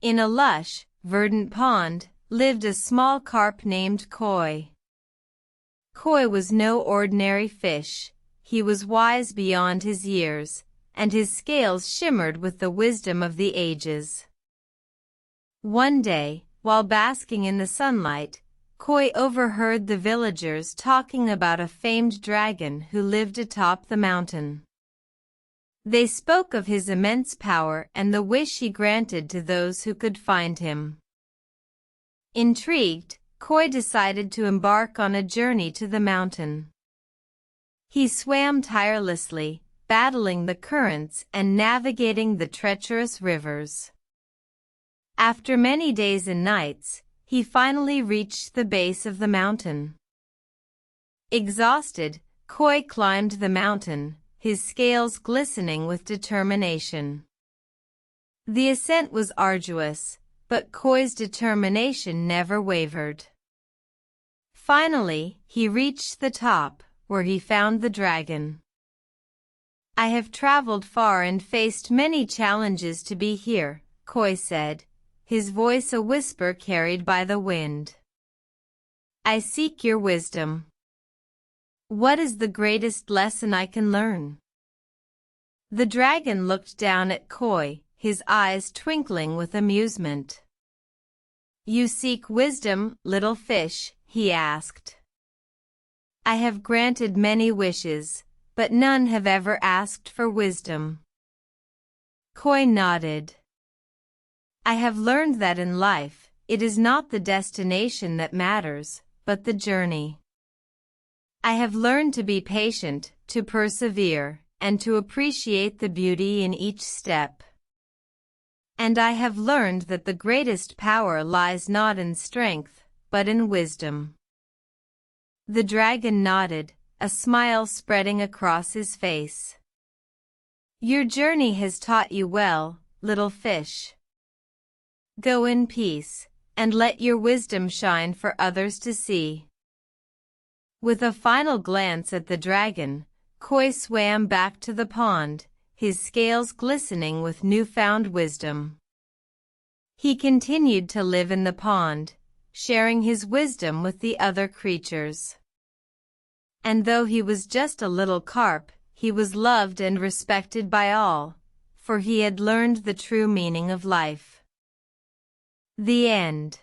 In a lush, verdant pond, lived a small carp named Koi. Koi was no ordinary fish. He was wise beyond his years, and his scales shimmered with the wisdom of the ages. One day, while basking in the sunlight, Koi overheard the villagers talking about a famed dragon who lived atop the mountain. They spoke of his immense power and the wish he granted to those who could find him. Intrigued, Koi decided to embark on a journey to the mountain. He swam tirelessly, battling the currents and navigating the treacherous rivers. After many days and nights, he finally reached the base of the mountain. Exhausted, Koi climbed the mountain, his scales glistening with determination. The ascent was arduous, but Koi's determination never wavered. Finally, he reached the top, where he found the dragon. "I have traveled far and faced many challenges to be here," Koi said, his voice a whisper carried by the wind. "I seek your wisdom. What is the greatest lesson I can learn?" The dragon looked down at Koi, his eyes twinkling with amusement. "You seek wisdom, little fish?" he asked. "I have granted many wishes, but none have ever asked for wisdom." Koi nodded. "I have learned that in life, it is not the destination that matters, but the journey. I have learned to be patient, to persevere, and to appreciate the beauty in each step. And I have learned that the greatest power lies not in strength, but in wisdom." The dragon nodded, a smile spreading across his face. "Your journey has taught you well, little fish. Go in peace, and let your wisdom shine for others to see." With a final glance at the dragon, Koi swam back to the pond, his scales glistening with newfound wisdom. He continued to live in the pond, sharing his wisdom with the other creatures. And though he was just a little carp, he was loved and respected by all, for he had learned the true meaning of life. The end.